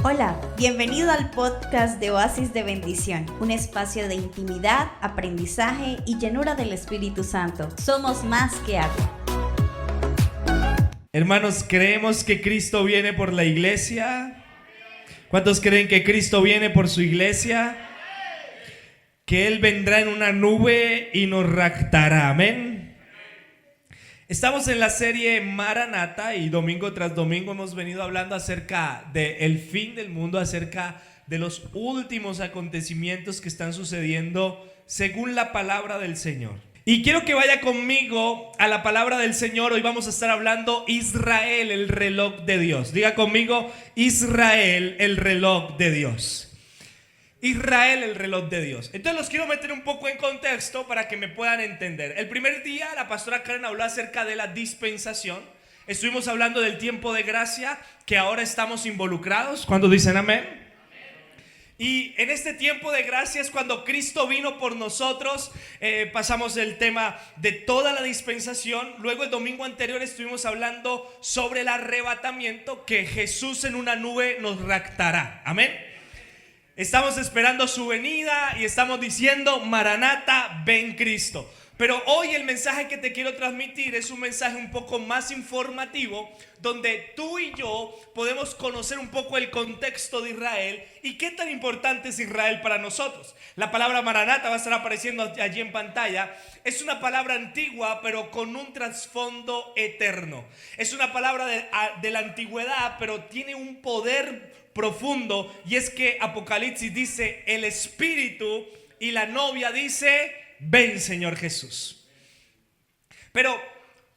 Hola, bienvenido al podcast de Oasis de Bendición, un espacio de intimidad, aprendizaje y llenura del Espíritu Santo. Somos más que agua. Hermanos, ¿creemos que Cristo viene por la iglesia? ¿Cuántos creen que Cristo viene por su iglesia? Que Él vendrá en una nube y nos raptará, amén. Estamos en la serie Maranata y domingo tras domingo hemos venido hablando acerca del fin del mundo, acerca de los últimos acontecimientos que están sucediendo según la palabra del Señor. Y quiero que vaya conmigo a la palabra del Señor. Hoy vamos a estar hablando Israel, el reloj de Dios. Diga conmigo, Israel, el reloj de Dios. Israel, el reloj de Dios. Entonces los quiero meter un poco en contexto para que me puedan entender. El primer día la pastora Karen habló acerca de la dispensación. Estuvimos hablando del tiempo de gracia que ahora estamos involucrados. ¿Cuántos dicen amén? Y en este tiempo de gracia es cuando Cristo vino por nosotros. Pasamos el tema de toda la dispensación. Luego el domingo anterior estuvimos hablando sobre el arrebatamiento, que Jesús en una nube nos raptará. Amén. Estamos esperando su venida y estamos diciendo, Maranata, ven Cristo. Pero hoy el mensaje que te quiero transmitir es un mensaje un poco más informativo, donde tú y yo podemos conocer un poco el contexto de Israel y qué tan importante es Israel para nosotros. La palabra Maranata va a estar apareciendo allí en pantalla. Es una palabra antigua, pero con un trasfondo eterno. Es una palabra de la antigüedad, pero tiene un poder profundo, y es que Apocalipsis dice el Espíritu y la novia dice ven Señor Jesús. Pero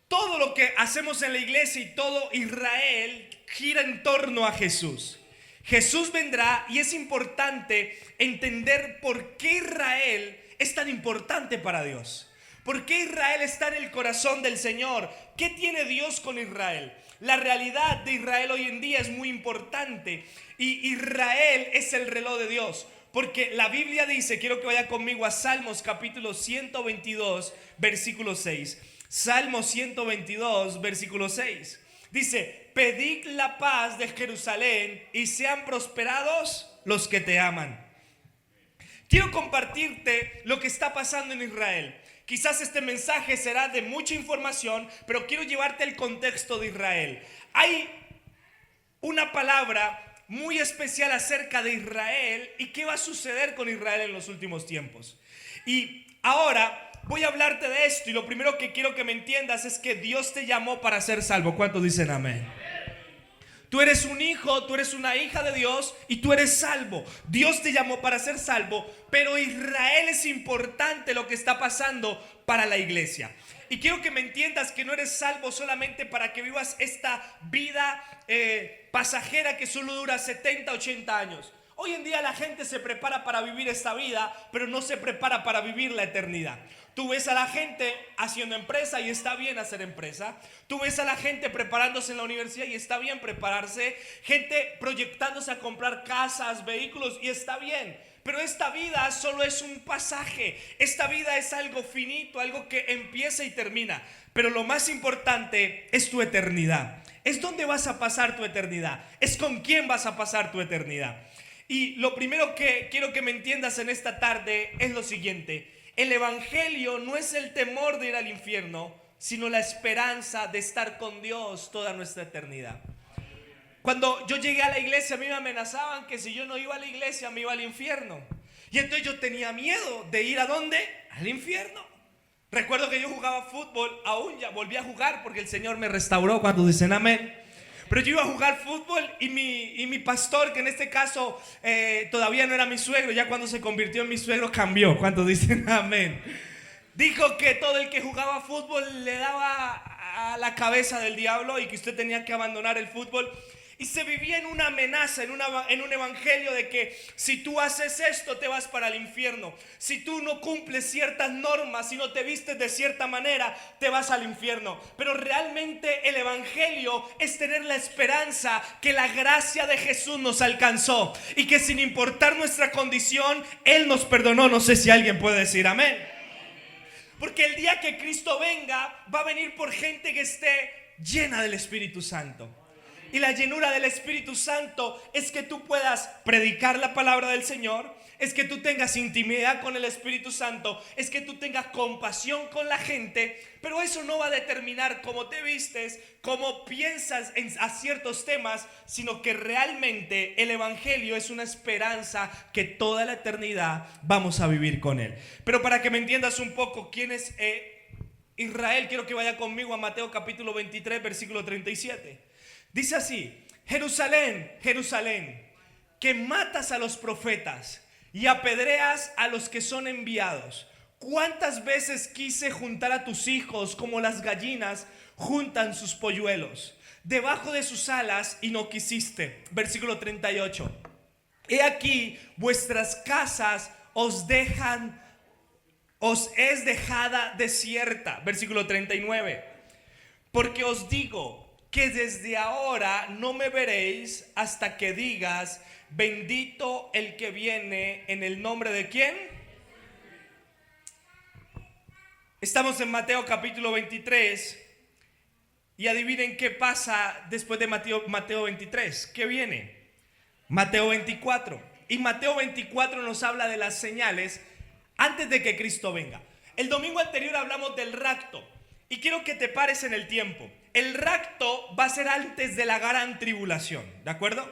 todo lo que hacemos en la iglesia y todo Israel gira en torno a Jesús. Jesús vendrá y es importante entender por qué Israel es tan importante para Dios. ¿Por qué Israel está en el corazón del Señor? ¿Qué tiene Dios con Israel? La realidad de Israel hoy en día es muy importante y Israel es el reloj de Dios. Porque la Biblia dice, quiero que vaya conmigo a Salmos capítulo 122, versículo 6. Salmos 122, versículo 6. Dice, pedid la paz de Jerusalén y sean prosperados los que te aman. Quiero compartirte lo que está pasando en Israel. Quizás este mensaje será de mucha información, pero quiero llevarte al contexto de Israel. Hay una palabra muy especial acerca de Israel y qué va a suceder con Israel en los últimos tiempos. Y ahora voy a hablarte de esto, y lo primero que quiero que me entiendas es que Dios te llamó para ser salvo. ¿Cuántos dicen amén? Tú eres un hijo, tú eres una hija de Dios y tú eres salvo. Dios te llamó para ser salvo, pero Israel es importante lo que está pasando para la iglesia. Y quiero que me entiendas que no eres salvo solamente para que vivas esta vida pasajera que solo dura 70, 80 años. Hoy en día la gente se prepara para vivir esta vida, pero no se prepara para vivir la eternidad. Tú ves a la gente haciendo empresa y está bien hacer empresa. Tú ves a la gente preparándose en la universidad y está bien prepararse. Gente proyectándose a comprar casas, vehículos, y está bien. Pero esta vida solo es un pasaje. Esta vida es algo finito, algo que empieza y termina. Pero lo más importante es tu eternidad. Es dónde vas a pasar tu eternidad. Es con quién vas a pasar tu eternidad. Y lo primero que quiero que me entiendas en esta tarde es lo siguiente. El evangelio no es el temor de ir al infierno, sino la esperanza de estar con Dios toda nuestra eternidad. Cuando yo llegué a la iglesia, a mí me amenazaban que si yo no iba a la iglesia me iba al infierno. Y entonces yo tenía miedo de ir ¿a dónde? Al infierno. Recuerdo que yo jugaba fútbol, aún ya volví a jugar porque el Señor me restauró. Cuando dicen amén. Pero yo iba a jugar fútbol y mi pastor, que en este caso todavía no era mi suegro, ya cuando se convirtió en mi suegro cambió. ¿Cuántos dicen amén? Dijo que todo el que jugaba fútbol le daba a la cabeza del diablo y que usted tenía que abandonar el fútbol. Y se vivía en una amenaza, en un evangelio de que si tú haces esto te vas para el infierno. Si tú no cumples ciertas normas, si no te vistes de cierta manera, te vas al infierno. Pero realmente el evangelio es tener la esperanza que la gracia de Jesús nos alcanzó y que sin importar nuestra condición, Él nos perdonó. No sé si alguien puede decir amén. Porque el día que Cristo venga, va a venir por gente que esté llena del Espíritu Santo. Y la llenura del Espíritu Santo es que tú puedas predicar la palabra del Señor, es que tú tengas intimidad con el Espíritu Santo, es que tú tengas compasión con la gente, pero eso no va a determinar cómo te vistes, cómo piensas a ciertos temas, sino que realmente el Evangelio es una esperanza que toda la eternidad vamos a vivir con Él. Pero para que me entiendas un poco quién es Israel, quiero que vaya conmigo a Mateo capítulo 23, versículo 37. Dice así: Jerusalén, Jerusalén, que matas a los profetas y apedreas a los que son enviados. ¿Cuántas veces quise juntar a tus hijos como las gallinas juntan sus polluelos debajo de sus alas y no quisiste? Versículo 38. He aquí vuestras casas os es dejada desierta. Versículo 39. Porque os digo que desde ahora no me veréis hasta que digas: bendito el que viene en el nombre de ¿quién? Estamos en Mateo capítulo 23 y adivinen qué pasa después de Mateo 23. ¿Qué viene? Mateo 24. Y Mateo 24 nos habla de las señales antes de que Cristo venga. El domingo anterior hablamos del rapto y quiero que te pares en el tiempo. El rapto va a ser antes de la gran tribulación, ¿de acuerdo?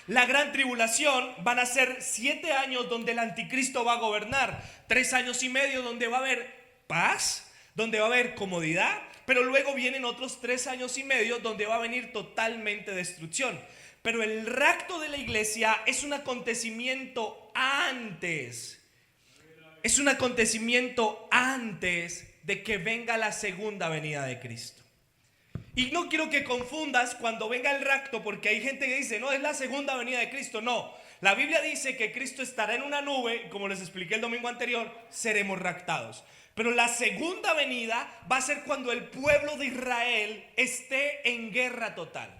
La gran tribulación van a ser 7 años donde el anticristo va a gobernar, 3 años y medio donde va a haber paz, donde va a haber comodidad, pero luego vienen otros 3 años y medio donde va a venir totalmente destrucción. Pero el rapto de la iglesia es un acontecimiento antes. Es un acontecimiento antes de que venga la segunda venida de Cristo. Y no quiero que confundas cuando venga el rapto, porque hay gente que dice: no, es la segunda venida de Cristo. No, la Biblia dice que Cristo estará en una nube, como les expliqué el domingo anterior, seremos raptados. Pero la segunda venida va a ser cuando el pueblo de Israel esté en guerra total.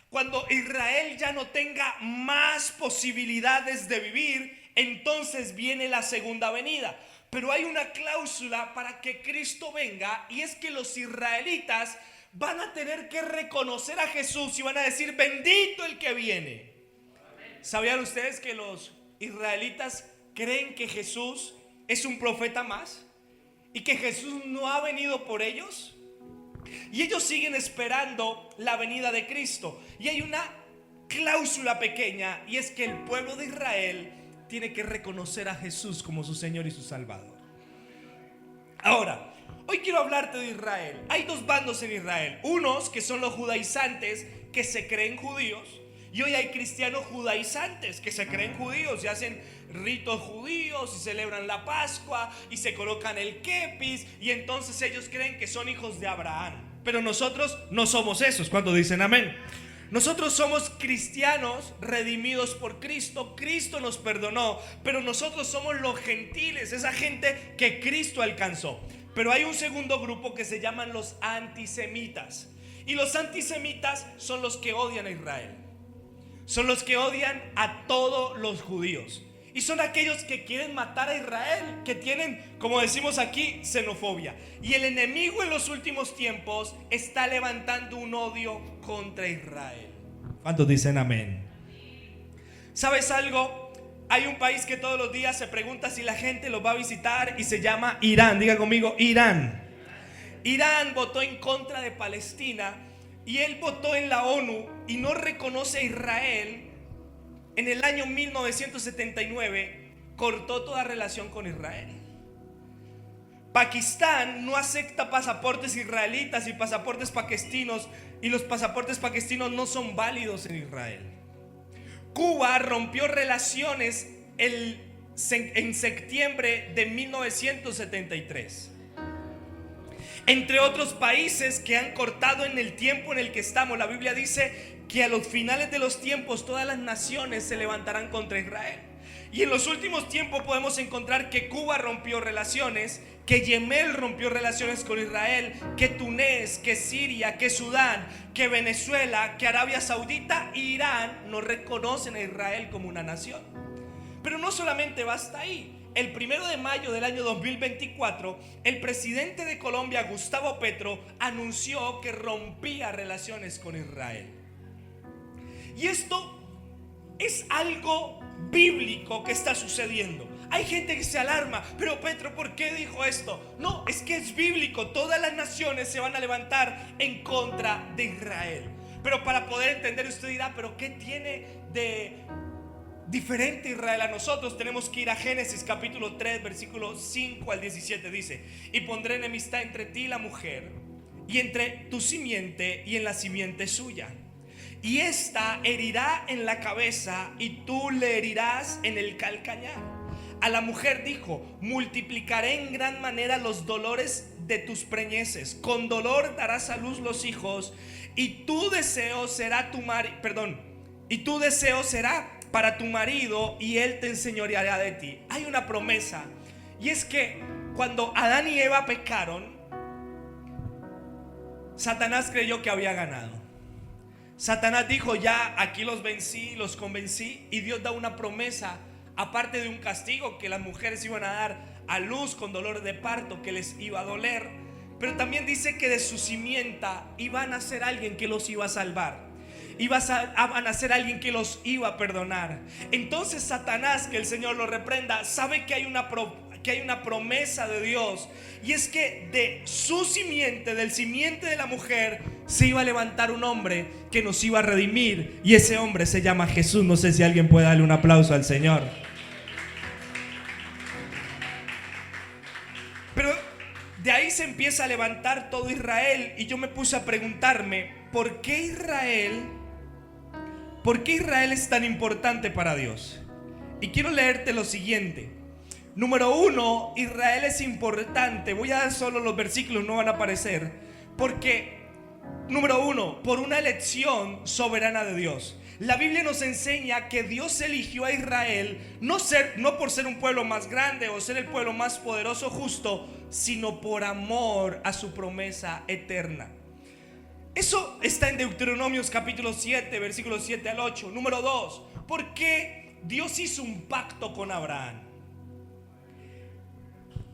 Cuando Israel ya no tenga más posibilidades de vivir, entonces viene la segunda venida. Pero hay una cláusula para que Cristo venga, y es que los israelitas van a tener que reconocer a Jesús y van a decir: bendito el que viene. ¿Sabían ustedes que los israelitas creen que Jesús es un profeta más? Y que Jesús no ha venido por ellos. Y ellos siguen esperando la venida de Cristo. Y hay una cláusula pequeña, y es que el pueblo de Israel tiene que reconocer a Jesús como su Señor y su Salvador. Ahora, hoy quiero hablarte de Israel. Hay 2 bandos en Israel. Unos que son los judaizantes, que se creen judíos. Y hoy hay cristianos judaizantes que se creen judíos y hacen ritos judíos y celebran la Pascua y se colocan el kepis, y entonces ellos creen que son hijos de Abraham. Pero nosotros no somos esos. ¿Cuántos dicen amén? Nosotros somos cristianos redimidos por Cristo. Cristo nos perdonó, pero nosotros somos los gentiles, esa gente que Cristo alcanzó. Pero hay un segundo grupo que se llaman los antisemitas. Y los antisemitas son los que odian a Israel. Son los que odian a todos los judíos. Y son aquellos que quieren matar a Israel, que tienen, como decimos aquí, xenofobia. Y el enemigo en los últimos tiempos está levantando un odio contra Israel. ¿Cuántos dicen amén? ¿Sabes algo? Hay un país que todos los días se pregunta si la gente lo va a visitar y se llama Irán. Diga conmigo, Irán. Irán votó en contra de Palestina y él votó en la ONU y no reconoce a Israel. En el año 1979 cortó toda relación con Israel. Pakistán no acepta pasaportes israelitas y pasaportes paquistanos, y los pasaportes paquistanos no son válidos en Israel. Cuba rompió relaciones en septiembre de 1973. Entre otros países que han cortado en el tiempo en el que estamos. La Biblia dice que a los finales de los tiempos todas las naciones se levantarán contra Israel. Y en los últimos tiempos podemos encontrar que Cuba rompió relaciones, que Yemen rompió relaciones con Israel, que Túnez, que Siria, que Sudán, que Venezuela, que Arabia Saudita e Irán no reconocen a Israel como una nación. Pero no solamente basta ahí. El 1 de mayo del año 2024, el presidente de Colombia, Gustavo Petro, anunció que rompía relaciones con Israel. Y esto es algo bíblico que está sucediendo. Hay gente que se alarma, pero Petro, ¿por qué dijo esto? No, es que es bíblico. Todas las naciones se van a levantar en contra de Israel. Pero para poder entender, usted dirá, ¿pero qué tiene de diferente Israel a nosotros? Tenemos que ir a Génesis capítulo 3, versículo 5 al 17. Dice: y pondré enemistad entre ti y la mujer, y entre tu simiente y en la simiente suya. Y ésta herirá en la cabeza, y tú le herirás en el calcañar. A la mujer dijo: multiplicaré en gran manera los dolores de tus preñeces. Con dolor darás a luz los hijos, y tu deseo será para tu marido, y él te enseñoreará de ti. Hay una promesa, y es que cuando Adán y Eva pecaron, Satanás creyó que había ganado. Satanás dijo: ya aquí los vencí, los convencí. Y Dios da una promesa, aparte de un castigo, que las mujeres iban a dar a luz con dolor de parto, que les iba a doler. Pero también dice que de su simiente iban a ser alguien que los iba a salvar. A nacer alguien que los iba a perdonar. Entonces Satanás, que el Señor lo reprenda, sabe que hay una promesa de Dios, y es que de su simiente, del simiente de la mujer, se iba a levantar un hombre que nos iba a redimir, y ese hombre se llama Jesús. No sé si alguien puede darle un aplauso al Señor. Pero de ahí se empieza a levantar todo Israel, y yo me puse a preguntarme, ¿por qué Israel es tan importante para Dios? Y quiero leerte lo siguiente. Número 1, Israel es importante. Voy a dar solo los versículos, no van a aparecer. Porque, número 1, por una elección soberana de Dios. La Biblia nos enseña que Dios eligió a Israel no por ser un pueblo más grande o ser el pueblo más poderoso, justo, sino por amor a su promesa eterna. Eso está en Deuteronomios capítulo 7, versículos 7 al 8. Número 2, ¿por qué Dios hizo un pacto con Abraham?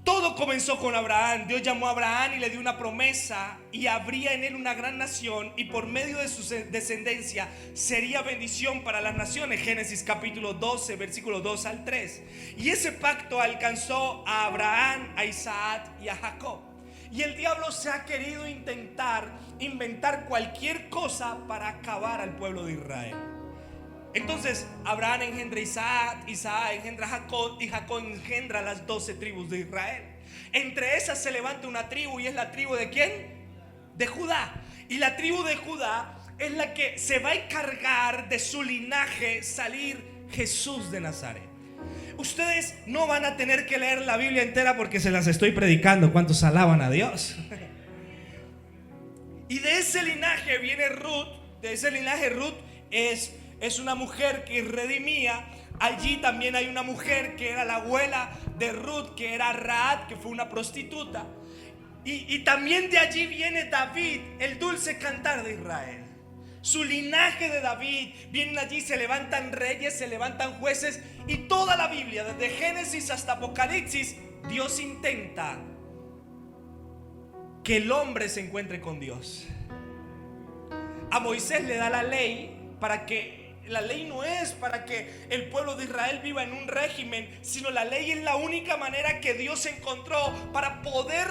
Todo comenzó con Abraham. Dios llamó a Abraham y le dio una promesa, y habría en él una gran nación, y por medio de su descendencia sería bendición para las naciones. Génesis capítulo 12, versículos 2 al 3. Y ese pacto alcanzó a Abraham, a Isaac y a Jacob. Y el diablo se ha querido inventar cualquier cosa para acabar al pueblo de Israel. Entonces Abraham engendra a Isaac, Isaac engendra a Jacob, y Jacob engendra las 12 tribus de Israel. Entre esas se levanta una tribu, y es la tribu ¿de quién? De Judá. Y la tribu de Judá es la que se va a encargar de su linaje salir Jesús de Nazaret. Ustedes no van a tener que leer la Biblia entera porque se las estoy predicando. ¿Cuántos alaban a Dios? Y de ese linaje viene Ruth. De ese linaje Ruth es una mujer que redimía. Allí también hay una mujer que era la abuela de Ruth, que era Rahab, que fue una prostituta. Y también de allí viene David, el dulce cantar de Israel. Su linaje de David, vienen allí, se levantan reyes, se levantan jueces. Y toda la Biblia, desde Génesis hasta Apocalipsis, Dios intenta que el hombre se encuentre con Dios. A Moisés le da la ley, para que la ley no es para que el pueblo de Israel viva en un régimen, sino la ley es la única manera que Dios encontró para poder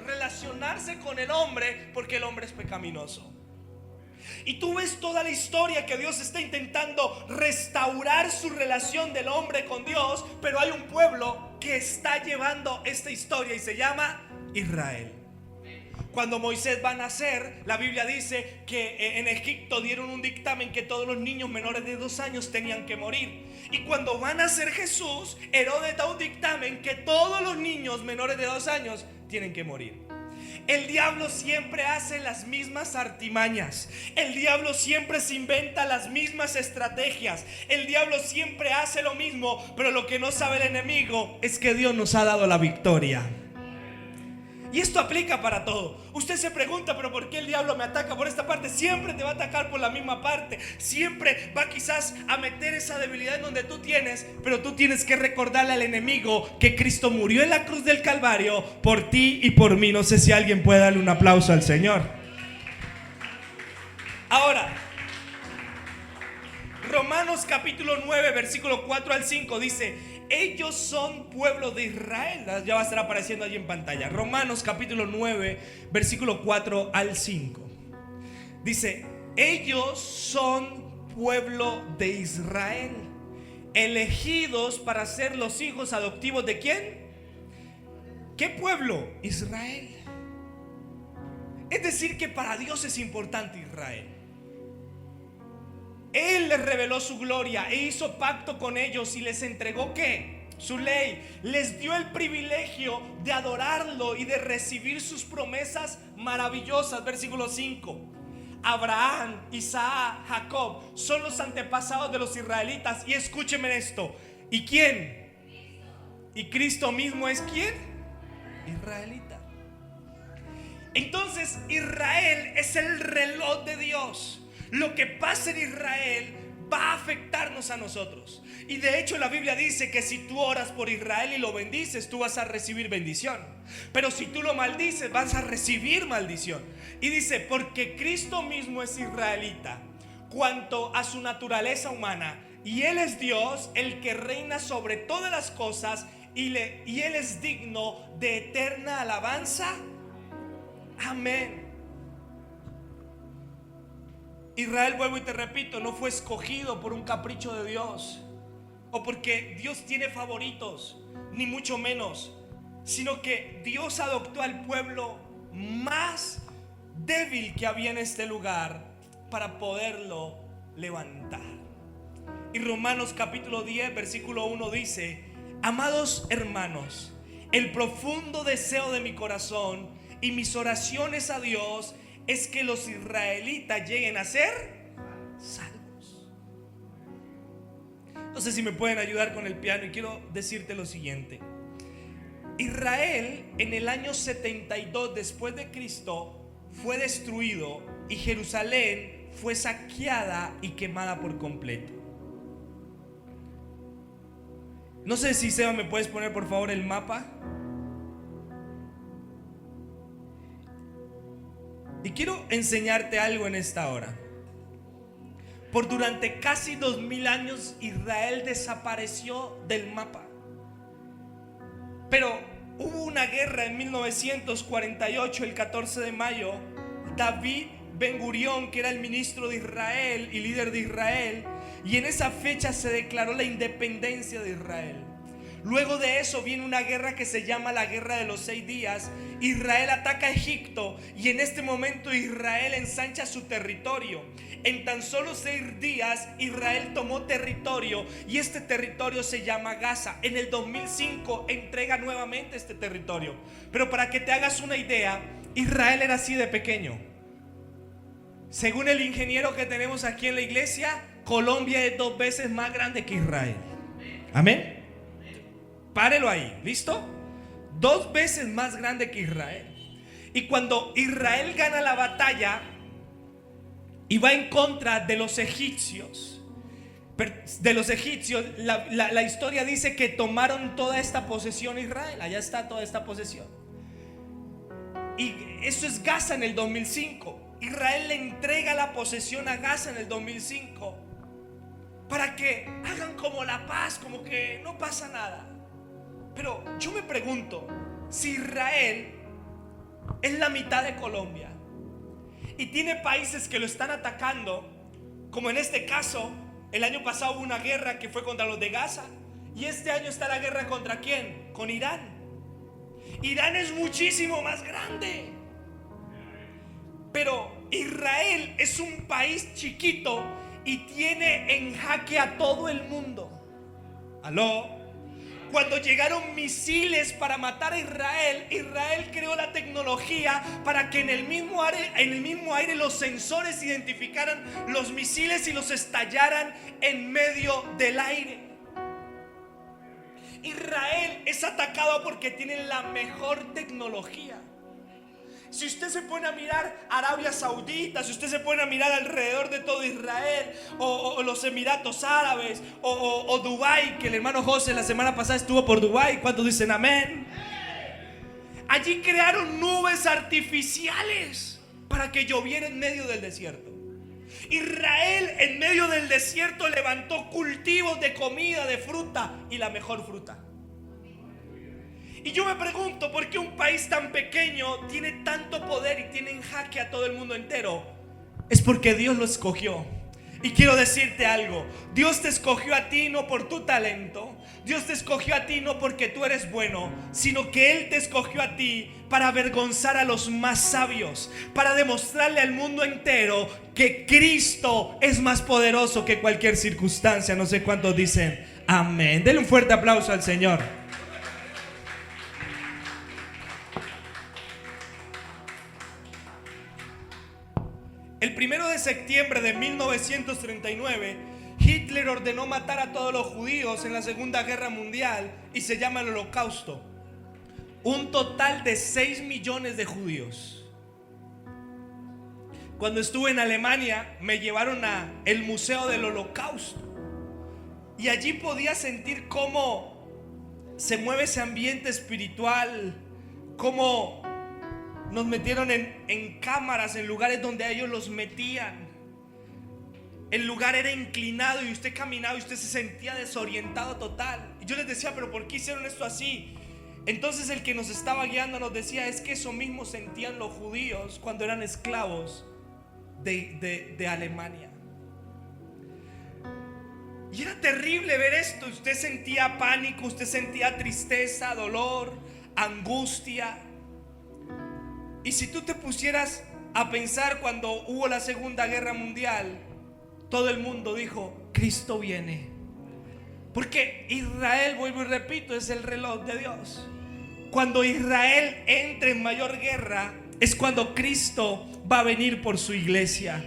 relacionarse con el hombre, porque el hombre es pecaminoso. Y tú ves toda la historia que Dios está intentando restaurar su relación del hombre con Dios, pero hay un pueblo que está llevando esta historia y se llama Israel. Cuando Moisés va a nacer, la Biblia dice que en Egipto dieron un dictamen que todos los niños menores de 2 años tenían que morir. Y cuando va a nacer Jesús, Herodes da un dictamen que todos los niños menores de 2 años tienen que morir. El diablo siempre hace las mismas artimañas. El diablo siempre se inventa las mismas estrategias. El diablo siempre hace lo mismo, pero lo que no sabe el enemigo es que Dios nos ha dado la victoria. Y esto aplica para todo. Usted se pregunta, pero ¿por qué el diablo me ataca por esta parte? Siempre te va a atacar por la misma parte. Siempre va quizás a meter esa debilidad en donde tú tienes, pero tú tienes que recordarle al enemigo que Cristo murió en la cruz del Calvario por ti y por mí. No sé si alguien puede darle un aplauso al Señor. Ahora, Romanos capítulo 9, versículo 4 al 5 dice: ellos son pueblo de Israel. Ya va a estar apareciendo allí en pantalla. Romanos capítulo 9, versículo 4 al 5. Dice: ellos son pueblo de Israel, elegidos para ser los hijos adoptivos ¿de quién? ¿Qué pueblo? Israel. Es decir, que para Dios es importante Israel. Él les reveló su gloria e hizo pacto con ellos y les entregó ¿qué? Su ley. Les dio el privilegio de adorarlo y de recibir sus promesas maravillosas. Versículo 5. Abraham, Isaac, Jacob son los antepasados de los israelitas. Y escúcheme esto. ¿Y quién? ¿Y Cristo mismo es quién? Israelita. Entonces Israel es el reloj de Dios. Lo que pasa en Israel va a afectarnos a nosotros. Y de hecho la Biblia dice que si tú oras por Israel y lo bendices, tú vas a recibir bendición. Pero si tú lo maldices, vas a recibir maldición. Y dice: porque Cristo mismo es israelita cuanto a su naturaleza humana, y Él es Dios, el que reina sobre todas las cosas, y Él es digno de eterna alabanza. Amén. Israel, vuelvo y te repito, no fue escogido por un capricho de Dios o porque Dios tiene favoritos, ni mucho menos, sino que Dios adoptó al pueblo más débil que había en este lugar para poderlo levantar. Y Romanos capítulo 10 versículo 1 dice: amados hermanos, el profundo deseo de mi corazón y mis oraciones a Dios es que los israelitas lleguen a ser salvos. No sé si me pueden ayudar con el piano, y quiero decirte lo siguiente. Israel en el año 72 después de Cristo fue destruido y Jerusalén fue saqueada y quemada por completo. No sé si Seba me puedes poner por favor el mapa. Y quiero enseñarte algo en esta hora. Por durante casi 2000 años Israel desapareció del mapa. Pero hubo una guerra en 1948, el 14 de mayo. David Ben Gurión, que era el ministro de Israel y líder de Israel, y en esa fecha se declaró la independencia de Israel. Luego de eso viene una guerra que se llama la Guerra de los 6 días. Israel ataca a Egipto y en este momento Israel ensancha su territorio. En tan solo 6 días Israel tomó territorio y este territorio se llama Gaza. En el 2005 entrega nuevamente este territorio. Pero para que te hagas una idea, Israel era así de pequeño. Según el ingeniero que tenemos aquí en la iglesia, Colombia es 2 veces más grande que Israel. Amén. Párelo ahí, ¿listo? 2 veces más grande que Israel. Y cuando Israel gana la batalla y va en contra de los egipcios, la historia dice que tomaron toda esta posesión Israel. Allá está toda esta posesión. Y eso es Gaza en el 2005. Israel le entrega la posesión a Gaza en el 2005 para que hagan como la paz, como que no pasa nada. Pero yo me pregunto, si Israel es la mitad de Colombia y tiene países que lo están atacando, como en este caso, el año pasado hubo una guerra que fue contra los de Gaza, y este año está la guerra ¿contra quién? Con Irán. Irán es muchísimo más grande. Pero Israel es un país chiquito y tiene en jaque a todo el mundo. ¿Aló? Cuando llegaron misiles para matar a Israel, Israel creó la tecnología para que en el mismo aire los sensores identificaran los misiles y los estallaran en medio del aire. Israel es atacado porque tienen la mejor tecnología. Si usted se pone a mirar Arabia Saudita, si usted se pone a mirar alrededor de todo Israel, o los Emiratos Árabes, o Dubái, que el hermano José la semana pasada estuvo por Dubái, ¿cuántos dicen amén? Allí crearon nubes artificiales para que lloviera en medio del desierto. Israel en medio del desierto levantó cultivos de comida, de fruta, y la mejor fruta. Y yo me pregunto, ¿por qué un país tan pequeño tiene tanto poder y tiene en jaque a todo el mundo entero? Es porque Dios lo escogió. Y quiero decirte algo: Dios te escogió a ti no por tu talento, Dios te escogió a ti no porque tú eres bueno, sino que Él te escogió a ti para avergonzar a los más sabios, para demostrarle al mundo entero que Cristo es más poderoso que cualquier circunstancia. No sé cuántos dicen amén. Denle un fuerte aplauso al Señor. El 1 de septiembre de 1939, Hitler ordenó matar a todos los judíos en la Segunda Guerra Mundial y se llama el Holocausto. Un total de 6 millones de judíos. Cuando estuve en Alemania, me llevaron al Museo del Holocausto. Y allí podía sentir cómo se mueve ese ambiente espiritual, cómo nos metieron en cámaras, en lugares donde a ellos los metían. El lugar era inclinado y usted caminaba y usted se sentía desorientado total. Y yo les decía, ¿pero por qué hicieron esto así? Entonces el que nos estaba guiando nos decía, es que eso mismo sentían los judíos cuando eran esclavos de Alemania. Y era terrible ver esto. Usted sentía pánico, usted sentía tristeza, dolor, angustia. Y si tú te pusieras a pensar cuando hubo la Segunda Guerra Mundial, todo el mundo dijo, Cristo viene. Porque Israel, vuelvo y repito, es el reloj de Dios. Cuando Israel entre en mayor guerra, es cuando Cristo va a venir por su iglesia.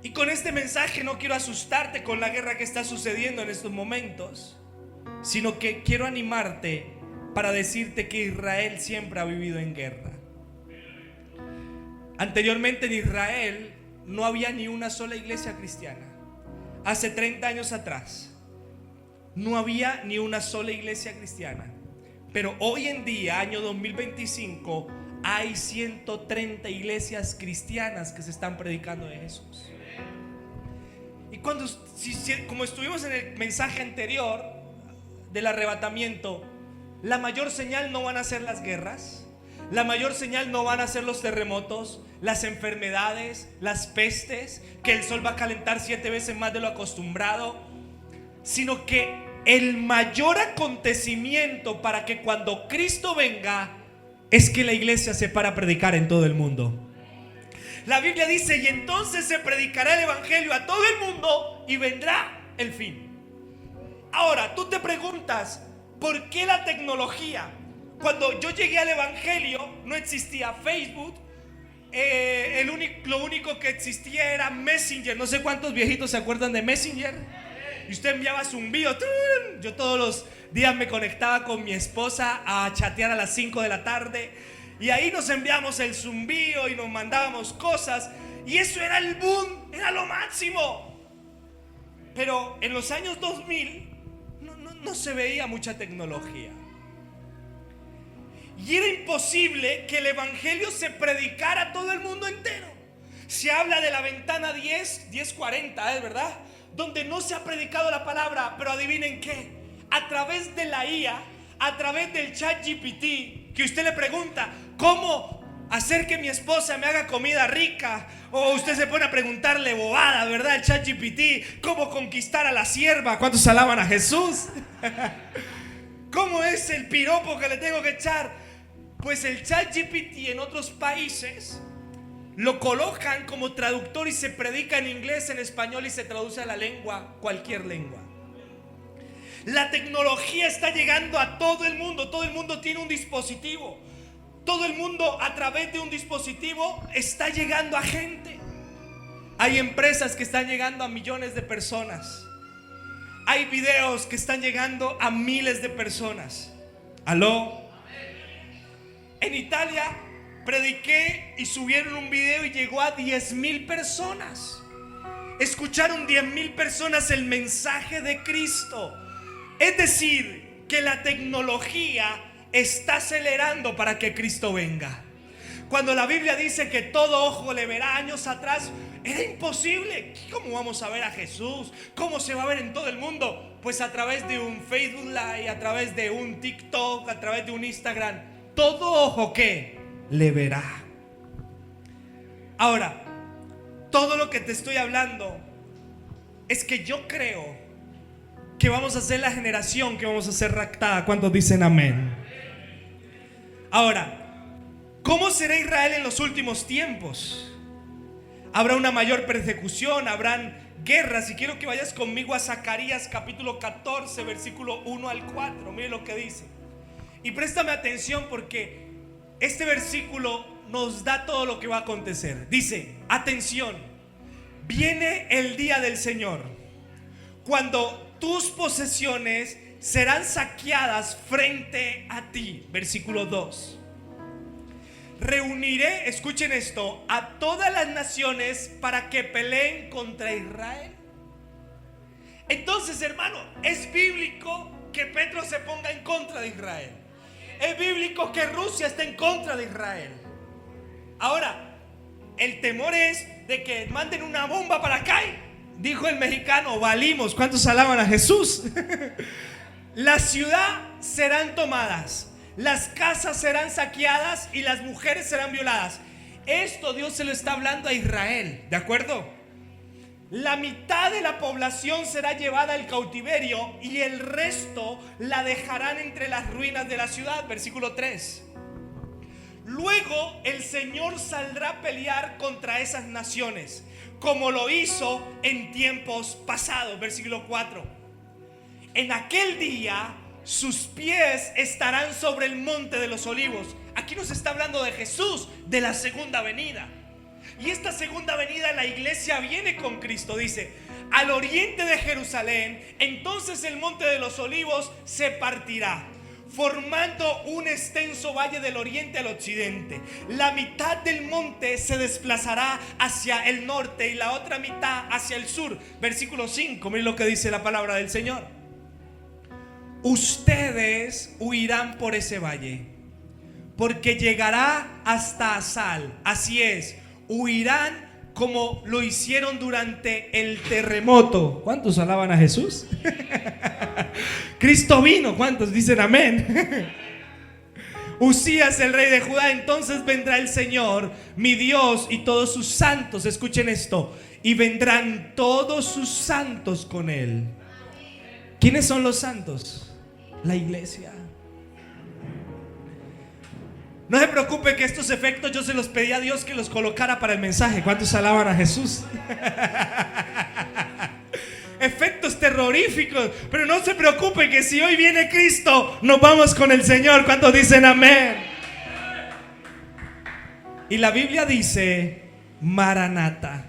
Y con este mensaje no quiero asustarte con la guerra que está sucediendo en estos momentos, sino que quiero animarte para decirte que Israel siempre ha vivido en guerra. Anteriormente en Israel no había ni una sola iglesia cristiana. Hace 30 años atrás no había ni una sola iglesia cristiana. Pero hoy en día, año 2025, hay 130 iglesias cristianas que se están predicando de Jesús. Y como estuvimos en el mensaje anterior del arrebatamiento, la mayor señal no van a ser las guerras, la mayor señal no van a ser los terremotos, las enfermedades, las pestes, que el sol va a calentar 7 veces más de lo acostumbrado, sino que el mayor acontecimiento para que cuando Cristo venga es que la iglesia se para a predicar en todo el mundo. La Biblia dice, y entonces se predicará el evangelio a todo el mundo y vendrá el fin. Ahora, tú te preguntas, ¿por qué la tecnología? Cuando yo llegué al evangelio no existía Facebook, lo único que existía era Messenger. No sé cuántos viejitos se acuerdan de Messenger. Y usted enviaba zumbido. Yo todos los días me conectaba con mi esposa a chatear a las 5 de la tarde. Y ahí nos enviamos el zumbido y nos mandábamos cosas. Y eso era el boom, era lo máximo. Pero en los años 2000 no se veía mucha tecnología. Y era imposible que el evangelio se predicara a todo el mundo entero. Se habla de la ventana 1040, ¿es verdad? Donde no se ha predicado la palabra, pero adivinen qué, a través de la IA, a través del ChatGPT, que usted le pregunta, ¿cómo hacer que mi esposa me haga comida rica? O usted se pone a preguntarle bobada, ¿verdad? El ChatGPT, ¿cómo conquistar a la sierva? ¿Cuántos alaban a Jesús? ¿Cómo es el piropo que le tengo que echar? Pues el ChatGPT en otros países lo colocan como traductor y se predica en inglés, en español y se traduce a la lengua, cualquier lengua. La tecnología está llegando a todo el mundo tiene un dispositivo. Todo el mundo a través de un dispositivo está llegando a gente. Hay empresas que están llegando a millones de personas. Hay videos que están llegando a miles de personas. ¿Aló? En Italia prediqué y subieron un video y llegó a 10,000 personas. Escucharon 10,000 personas el mensaje de Cristo. Es decir, que la tecnología está acelerando para que Cristo venga. Cuando la Biblia dice que todo ojo le verá, años atrás era imposible. ¿Cómo vamos a ver a Jesús? ¿Cómo se va a ver en todo el mundo? Pues a través de un Facebook Live, a través de un TikTok, a través de un Instagram. Todo ojo que le verá. Ahora, todo lo que te estoy hablando es que yo creo que vamos a ser la generación que vamos a ser raptada. ¿Cuántos dicen amén? Ahora, ¿cómo será Israel en los últimos tiempos? Habrá una mayor persecución, habrán guerras. Y quiero que vayas conmigo a Zacarías capítulo 14, versículo 1 al 4. Mire lo que dice. Y préstame atención porque este versículo nos da todo lo que va a acontecer. Dice, atención, viene el día del Señor, cuando tus posesiones serán saqueadas frente a ti. Versículo 2. Reuniré, escuchen esto, a todas las naciones para que peleen contra Israel. Entonces, hermano, es bíblico que Petro se ponga en contra de Israel. Es bíblico que Rusia esté en contra de Israel. Ahora, el temor es de que manden una bomba para acá. Dijo el mexicano, valimos. ¿Cuántos alaban a Jesús? La ciudad serán tomadas, las casas serán saqueadas y las mujeres serán violadas. Esto Dios se lo está hablando a Israel, ¿de acuerdo? La mitad de la población será llevada al cautiverio y el resto la dejarán entre las ruinas de la ciudad. Versículo 3. Luego el Señor saldrá a pelear contra esas naciones, como lo hizo en tiempos pasados. Versículo 4. En aquel día sus pies estarán sobre el monte de los olivos. Aquí nos está hablando de Jesús, de la segunda venida. Y esta segunda venida, la iglesia viene con Cristo. Dice, al oriente de Jerusalén, entonces el monte de los olivos se partirá, formando un extenso valle del oriente al occidente. La mitad del monte se desplazará hacia el norte y la otra mitad hacia el sur. Versículo 5, miren lo que dice la palabra del Señor. Ustedes huirán por ese valle, porque llegará hasta Asal. Así es, huirán como lo hicieron durante el terremoto. ¿Cuántos alaban a Jesús? Cristo vino. ¿Cuántos dicen amén? Usías, el rey de Judá. Entonces vendrá el Señor, mi Dios, y todos sus santos. Escuchen esto. Y vendrán todos sus santos con él. ¿Quiénes son los santos? La iglesia. No se preocupe que estos efectos yo se los pedí a Dios que los colocara para el mensaje. ¿Cuántos alaban a Jesús? Efectos terroríficos. Pero no se preocupe que si hoy viene Cristo, nos vamos con el Señor. ¿Cuántos dicen amén? Y la Biblia dice Maranata.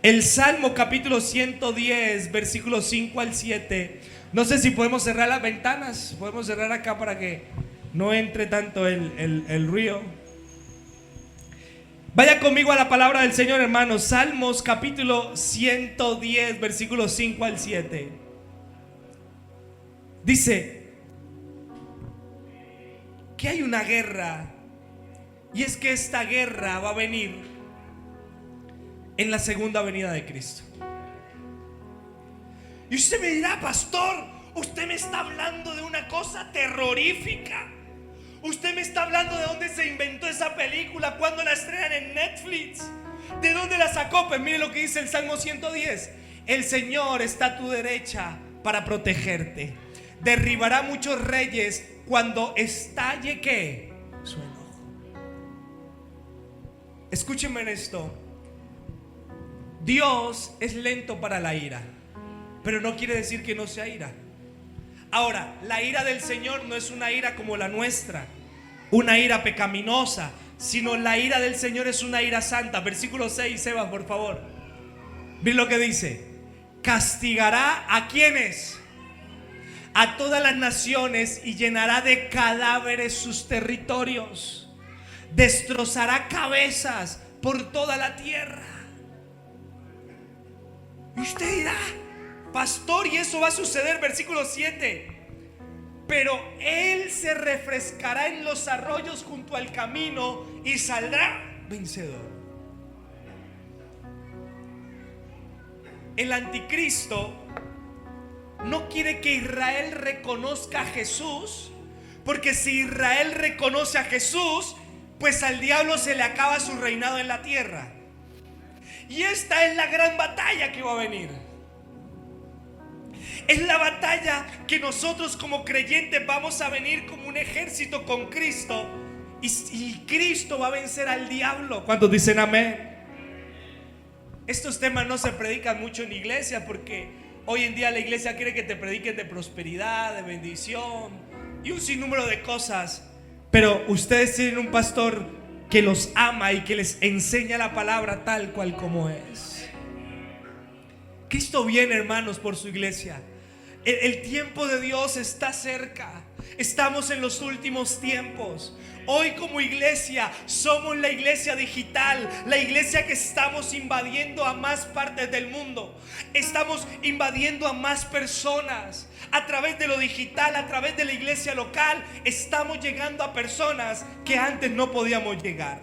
El Salmo capítulo 110, versículos 5 al 7. No sé si podemos cerrar las ventanas. Podemos cerrar acá para que no entre tanto el ruido. Vaya conmigo a la palabra del Señor, hermanos. Salmos capítulo 110, versículos 5 al 7. Dice que hay una guerra, y es que esta guerra va a venir en la segunda venida de Cristo. Y usted me dirá, pastor, usted me está hablando de una cosa terrorífica. Usted me está hablando de dónde se inventó esa película, cuándo la estrenan en Netflix, de dónde la sacó. Pues mire lo que dice el Salmo 110. El Señor está a tu derecha para protegerte. Derribará muchos reyes cuando estalle ¿qué? Su enojo. Escúchenme en esto. Dios es lento para la ira, pero no quiere decir que no sea ira. Ahora, la ira del Señor no es una ira como la nuestra, una ira pecaminosa, sino la ira del Señor es una ira santa. Versículo 6, Sebas, por favor. Miren lo que dice. Castigará a quienes, a todas las naciones, y llenará de cadáveres sus territorios. Destrozará cabezas por toda la tierra. Y usted dirá, pastor, y eso va a suceder. Versículo 7. Pero él se refrescará en los arroyos junto al camino y saldrá vencedor. El anticristo no quiere que Israel reconozca a Jesús, porque si Israel reconoce a Jesús, pues al diablo se le acaba su reinado en la tierra. Y esta es la gran batalla que va a venir. Es la batalla que nosotros como creyentes vamos a venir como un ejército con Cristo, y Cristo va a vencer al diablo. ¿Cuántos dicen amén? Estos temas no se predican mucho en iglesia, porque hoy en día la iglesia quiere que te prediquen de prosperidad, de bendición y un sinnúmero de cosas. Pero ustedes tienen un pastor que los ama y que les enseña la palabra tal cual como es. Cristo viene, hermanos, por su iglesia. El tiempo de Dios está cerca. Estamos en los últimos tiempos. Hoy como iglesia somos la iglesia digital, la iglesia que estamos invadiendo a más partes del mundo. Estamos invadiendo a más personas. A través de lo digital, a través de la iglesia local, estamos llegando a personas que antes no podíamos llegar.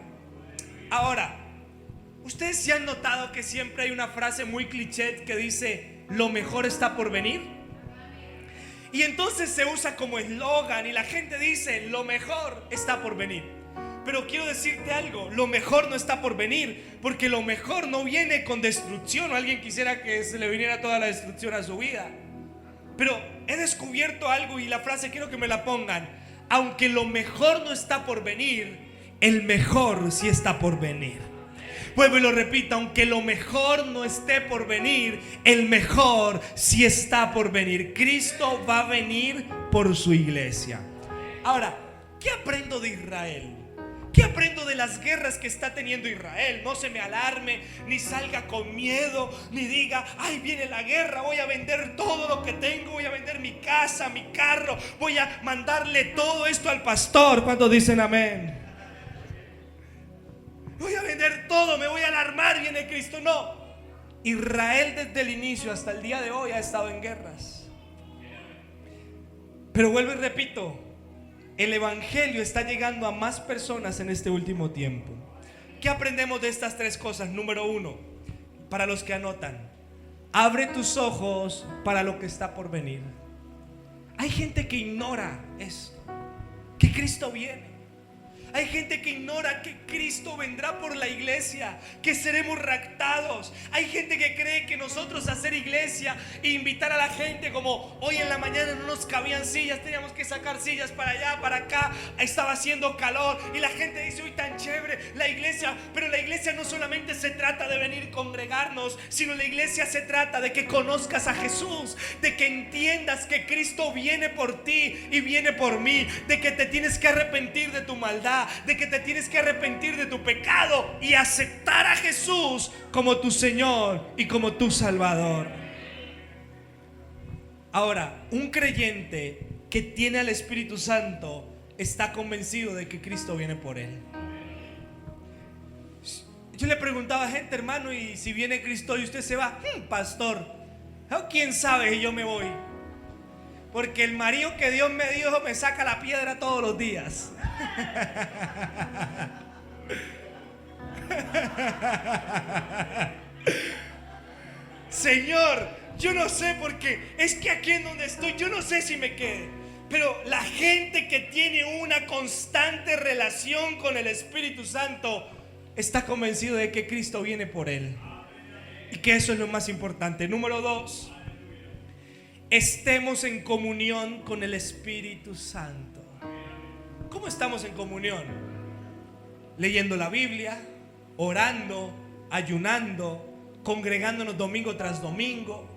Ahora, ¿ustedes se han notado que siempre hay una frase muy cliché que dice: lo mejor está por venir? Y entonces se usa como eslogan y la gente dice: lo mejor está por venir. Pero quiero decirte algo: lo mejor no está por venir, porque lo mejor no viene con destrucción. O alguien quisiera que se le viniera toda la destrucción a su vida. Pero he descubierto algo, y la frase quiero que me la pongan: aunque lo mejor no está por venir, el mejor sí está por venir. Vuelvo y lo repito: aunque lo mejor no esté por venir, el mejor sí está por venir. Cristo va a venir por su iglesia. Ahora, ¿qué aprendo de Israel? ¿Qué aprendo de las guerras que está teniendo Israel? No se me alarme, ni salga con miedo, ni diga: ay, viene la guerra, voy a vender todo lo que tengo, voy a vender mi casa, mi carro, voy a mandarle todo esto al pastor. ¿Cuántos dicen amén? Voy a vender todo, me voy a alarmar, viene Cristo. No, Israel desde el inicio hasta el día de hoy ha estado en guerras. Pero vuelvo y repito, el evangelio está llegando a más personas en este último tiempo. ¿Qué aprendemos de estas tres cosas? Número uno, para los que anotan: abre tus ojos para lo que está por venir. Hay gente que ignora esto, que Cristo viene. Hay gente que ignora que Cristo vendrá por la iglesia, que seremos raptados. Hay gente que cree que nosotros hacer iglesia e invitar a la gente, como hoy en la mañana no nos cabían sillas, teníamos que sacar sillas para allá, para acá, estaba haciendo calor, y la gente dice: uy, tan chévere la iglesia. Pero la iglesia no solamente se trata de venir, congregarnos, sino la iglesia se trata de que conozcas a Jesús, de que entiendas que Cristo viene por ti y viene por mí, de que te tienes que arrepentir de tu maldad, de que te tienes que arrepentir de tu pecado y aceptar a Jesús como tu Señor y como tu Salvador. Ahora, un creyente que tiene al Espíritu Santo está convencido de que Cristo viene por él. Yo le preguntaba a gente: hermano, ¿y si viene Cristo y usted se va? Pastor, ¿quién sabe si yo me voy? Porque el marido que Dios me dio me saca la piedra todos los días. Señor, yo no sé, porque es que aquí en donde estoy yo no sé si me quede. Pero la gente que tiene una constante relación con el Espíritu Santo está convencido de que Cristo viene por él, y que eso es lo más importante. Número dos, estemos en comunión con el Espíritu Santo. ¿Cómo estamos en comunión? Leyendo la Biblia, orando, ayunando, congregándonos domingo tras domingo,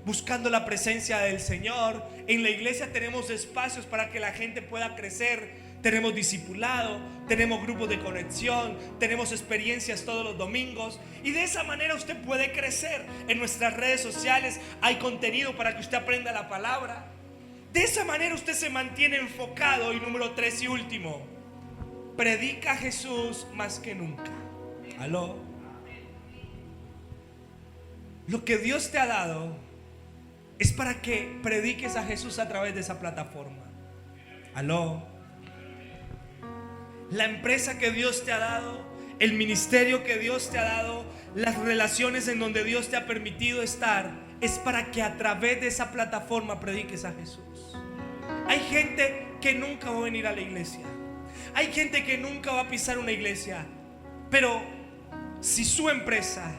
buscando la presencia del Señor. En la iglesia tenemos espacios para que la gente pueda crecer. Tenemos discipulado, tenemos grupos de conexión, tenemos experiencias todos los domingos, y de esa manera usted puede crecer. En nuestras redes sociales hay contenido para que usted aprenda la palabra. De esa manera usted se mantiene enfocado. Y número tres y último, predica a Jesús más que nunca. Aló. Lo que Dios te ha dado es para que prediques a Jesús a través de esa plataforma. Aló. la empresa que Dios te ha dado, el ministerio que Dios te ha dado, las relaciones en donde Dios te ha permitido estar, es para que a través de esa plataforma prediques a Jesús. Hay gente que nunca va a venir a la iglesia, hay gente que nunca va a pisar una iglesia, pero si su empresa,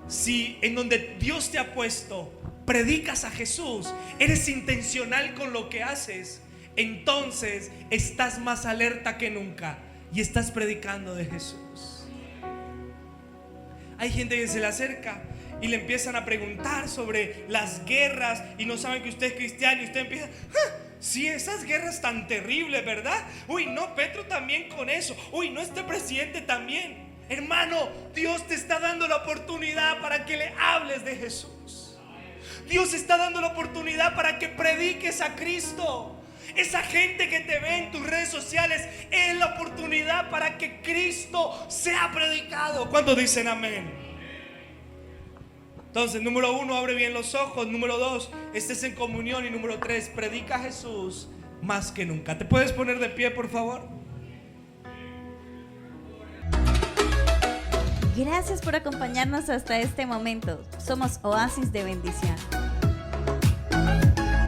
si en donde Dios te ha puesto, predicas a Jesús, eres intencional con lo que haces, entonces estás más alerta que nunca y estás predicando de Jesús. Hay gente que se le acerca y le empiezan a preguntar sobre las guerras y no saben que usted es cristiano, y usted empieza: sí, esas guerras tan terribles, ¿verdad? Uy, no, Petro también con eso. Uy, no, este presidente también. Hermano, Dios te está dando la oportunidad para que le hables de Jesús. Dios está dando la oportunidad para que prediques a Cristo. Esa gente que te ve en tus redes sociales es la oportunidad para que Cristo sea predicado. ¿Cuántos dicen amén? Entonces, número 1, abre bien los ojos. Número 2, estés en comunión. Y número 3, predica a Jesús más que nunca. ¿Te puedes poner de pie, por favor? Gracias por acompañarnos hasta este momento. Somos Oasis de Bendición.